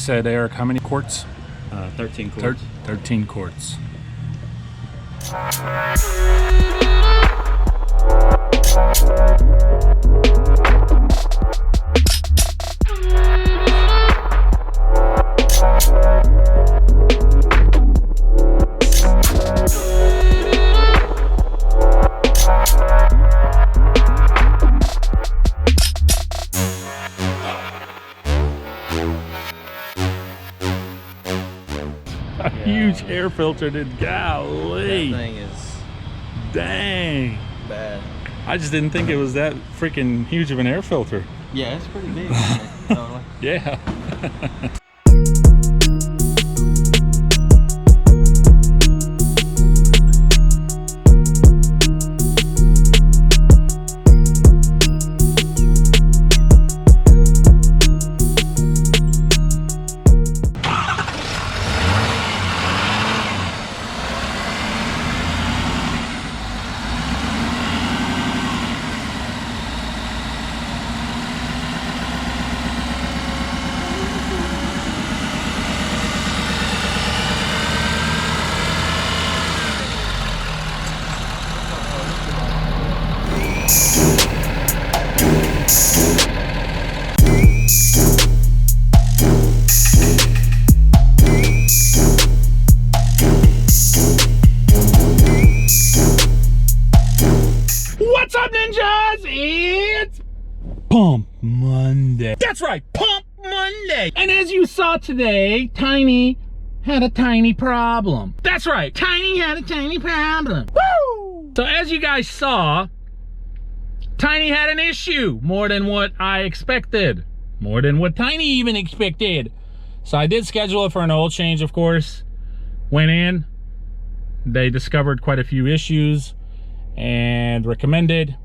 said, Eric, how many quarts? 13 quarts. 13 quarts. A huge air filter, dude. Golly. That thing is dang bad. I just didn't think it was that freaking huge of an air filter. Yeah, it's pretty big. Totally. Yeah. What's up, ninjas? It's Pump Monday. That's right, Pump Monday. And as you saw today, Tiny had a tiny problem. That's right, Tiny had a tiny problem. Woo! So as you guys saw, Tiny had an issue, more than what I expected. More than what Tiny even expected. So I did schedule it for an oil change, of course. Went in, they discovered quite a few issues and recommended,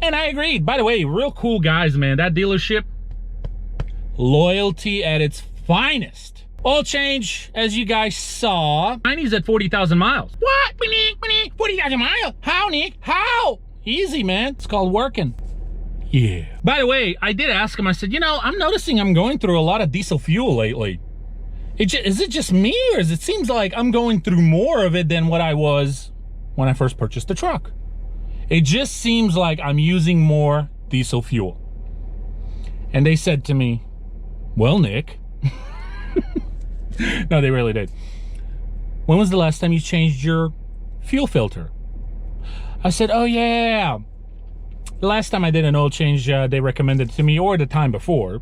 and I agreed. By the way, real cool guys, man. That dealership, loyalty at its finest. Oil change, as you guys saw, Tiny's at 40,000 miles. What? 40,000 miles? How, Nick? How? Easy, man. It's called working. Yeah. By the way, I did ask him, I said, you know, I'm noticing I'm going through a lot of diesel fuel lately. Is it just me, or it seems like I'm going through more of it than what I was when I first purchased the truck? It just seems like I'm using more diesel fuel. And they said to me, well, Nick. No, they really did. When was the last time you changed your fuel filter? I said, oh yeah. The last time I did an oil change, they recommended to me, or the time before.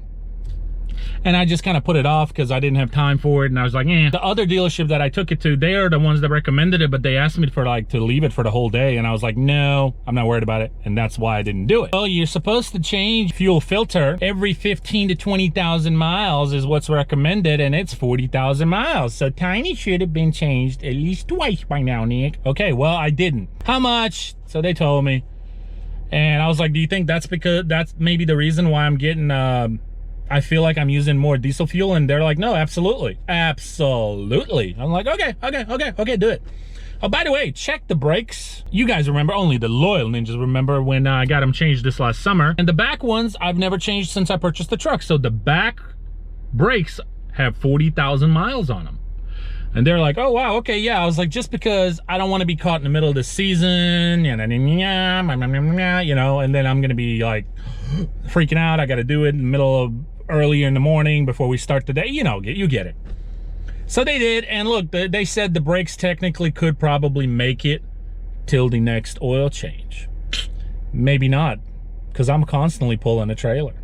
And I just kind of put it off because I didn't have time for it. And I was like, eh. The other dealership that I took it to, they are the ones that recommended it, but they asked me for to leave it for the whole day. And I was like, no, I'm not worried about it. And that's why I didn't do it. Well, you're supposed to change fuel filter every 15 to 20,000 miles is what's recommended. And it's 40,000 miles. So Tiny should have been changed at least twice by now, Nick. Okay, well, I didn't. How much? So they told me. And I was like, do you think that's because that's maybe the reason why I'm getting, I feel like I'm using more diesel fuel? And they're like, no, absolutely. Absolutely. I'm like, okay, do it. Oh, by the way, check the brakes. You guys remember, only the loyal ninjas remember when I got them changed this last summer. And the back ones, I've never changed since I purchased the truck. So the back brakes have 40,000 miles on them. And they're like, oh, wow, okay, yeah. I was like, just because I don't want to be caught in the middle of the season, you know, and then I'm going to be like freaking out. I got to do it in the middle of early in the morning before we start the day. You know, you get it. So they did. And look, they said the brakes technically could probably make it till the next oil change. Maybe not, because I'm constantly pulling a trailer.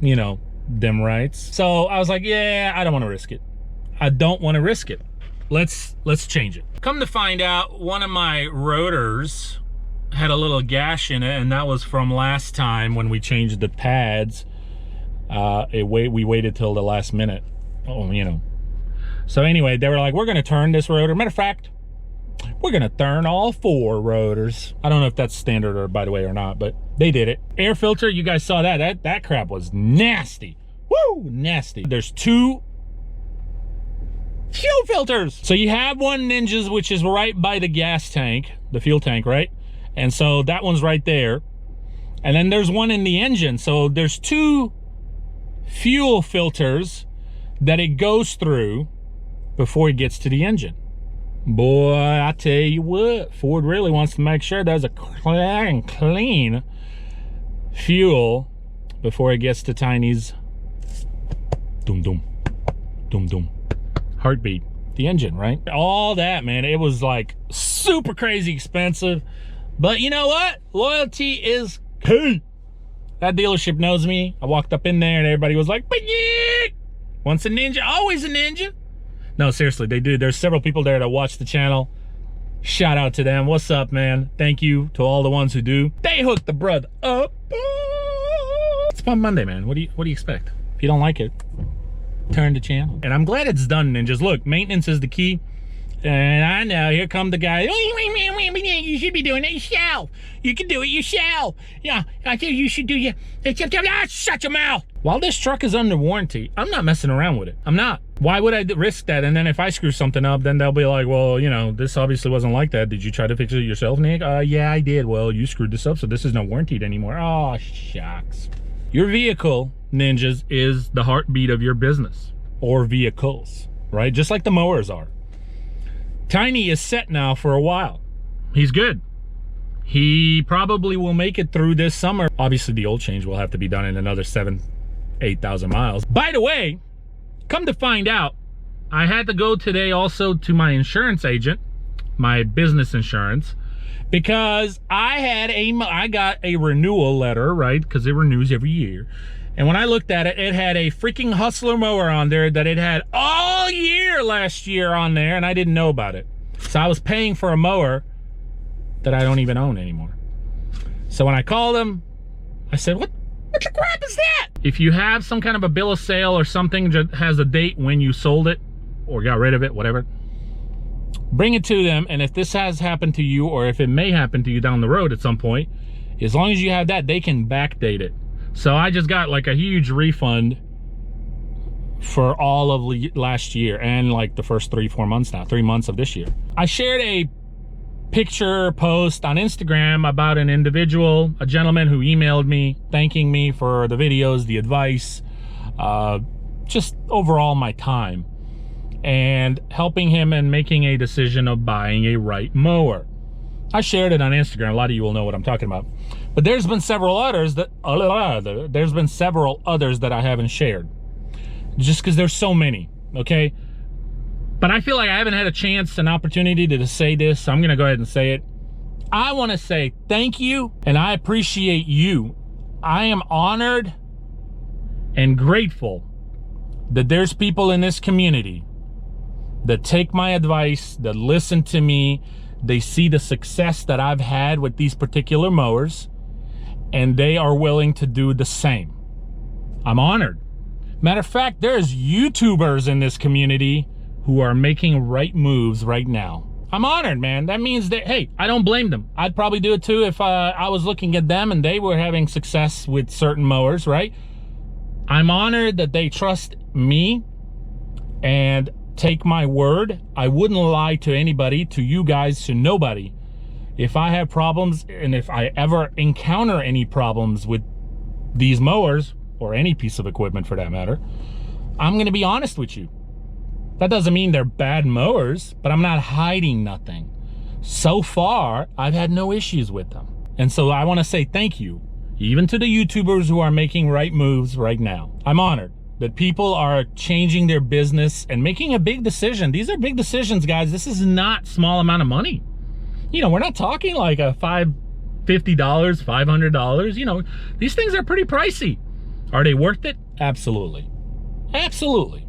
You know, them rights. So I was like, yeah, I don't want to risk it. I don't want to risk it. Let's change it. Come to find out, one of my rotors had a little gash in it, and that was from last time when we changed the pads. We waited till the last minute. Oh, you know. So anyway, they were like, we're going to turn this rotor. Matter of fact, we're going to turn all 4 rotors. I don't know if that's standard or by the way or not, but they did it. Air filter, you guys saw that. That crap was nasty. Woo, nasty. There's 2 fuel filters. So you have one Ninjas, which is right by the gas tank, the fuel tank, right? And so that one's right there. And then there's one in the engine. So there's 2 fuel filters that it goes through before it gets to the engine. Boy, I tell you what, Ford really wants to make sure there's a clean fuel before it gets to Tiny's doom doom doom doom heartbeat, the engine, right? All that, man, it was like super crazy expensive, but you know what? Loyalty is key. That dealership knows me. I walked up in there and everybody was like, once a ninja, always a ninja. No, seriously, they do. There's several people there that watch the channel. Shout out to them. What's up, man? Thank you to all the ones who do. They hooked the brother up. It's Fun Monday, man. What do you expect? If you don't like it, turn the channel. And I'm glad it's done, ninjas. Look, maintenance is the key. And I know, here come the guy. You should be doing it yourself. You can do it yourself. Yeah, I think you should do your... Shut your mouth. While this truck is under warranty, I'm not messing around with it. I'm not. Why would I risk that? And then if I screw something up, then they'll be like, well, you know, this obviously wasn't like that. Did you try to fix it yourself, Nick? Yeah, I did. Well, you screwed this up, so this is not warranted anymore. Oh, shucks. Your vehicle, ninjas, is the heartbeat of your business or vehicles, right? Just like the mowers are. Tiny is set now for a while. He's good. He probably will make it through this summer. Obviously, the oil change will have to be done in another 8,000 miles. By the way, come to find out, I had to go today also to my insurance agent, my business insurance, because I got a renewal letter, right? Because it renews every year. And when I looked at it, it had a freaking Hustler mower on there that it had all year last year on there, and I didn't know about it. So I was paying for a mower that I don't even own anymore. So when I called him, I said, what the crap is that? If you have some kind of a bill of sale or something that has a date when you sold it or got rid of it, whatever, bring it to them. And if this has happened to you, or if it may happen to you down the road at some point, as long as you have that, they can backdate it. So I just got like a huge refund for all of last year and like the first 3-4 months now, 3 months of this year. I shared a picture post on Instagram about an individual, a gentleman who emailed me thanking me for the videos, the advice, just overall my time, and helping him in making a decision of buying a right mower. I shared it on Instagram. A lot of you will know what I'm talking about. But there's been several others that I haven't shared, just because there's so many, okay? But I feel like I haven't had a chance, an opportunity to say this, so I'm gonna go ahead and say it. I wanna say thank you, and I appreciate you. I am honored and grateful that there's people in this community that take my advice, that listen to me, they see the success that I've had with these particular mowers, and they are willing to do the same. I'm honored. Matter of fact, there's YouTubers in this community who are making right moves right now. I'm honored, man. That means that, hey, I don't blame them. I'd probably do it too if I was looking at them and they were having success with certain mowers, right? I'm honored that they trust me and take my word. I wouldn't lie to anybody, to you guys, to nobody. If I have problems, and if I ever encounter any problems with these mowers, or any piece of equipment for that matter, I'm gonna be honest with you. That doesn't mean they're bad mowers, but I'm not hiding nothing. So far, I've had no issues with them. And so I wanna say thank you, even to the YouTubers who are making right moves right now. I'm honored that people are changing their business and making a big decision. These are big decisions, guys. This is not small amount of money. You know, we're not talking like a $50, $500. You know, these things are pretty pricey. Are they worth it? Absolutely. Absolutely.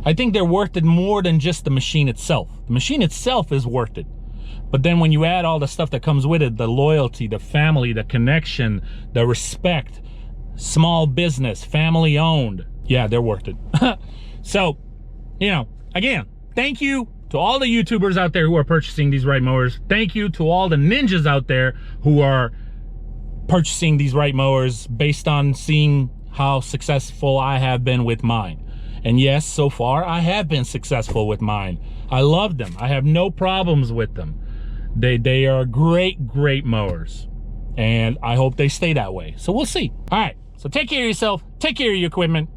I think they're worth it more than just the machine itself. The machine itself is worth it. But then when you add all the stuff that comes with it, the loyalty, the family, the connection, the respect, small business, family owned, yeah, they're worth it. So, you know, again, thank you to all the YouTubers out there who are purchasing these right mowers. Thank you to all the ninjas out there who are purchasing these right mowers based on seeing how successful I have been with mine. And yes, so far I have been successful with mine. I love them. I have no problems with them. They are great mowers, and I hope they stay that way. So we'll see. All right, so take care of yourself, take care of your equipment.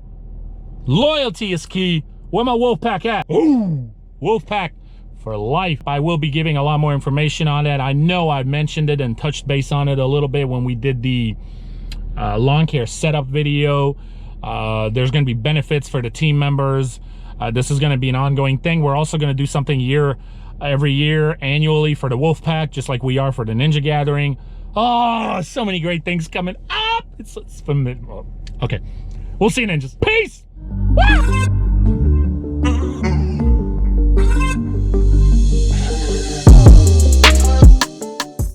Loyalty is key. Where my wolf pack at? Ooh, wolf pack for life. I will be giving a lot more information on that. I know I've mentioned it and touched base on it a little bit when we did the lawn care setup video. There's going to be benefits for the team members. This is going to be an ongoing thing. We're also going to do something every year annually for the wolf pack, just like we are for the Ninja Gathering. Oh, so many great things coming up. It's familiar. Okay, we'll see you, ninjas. Peace. Woo!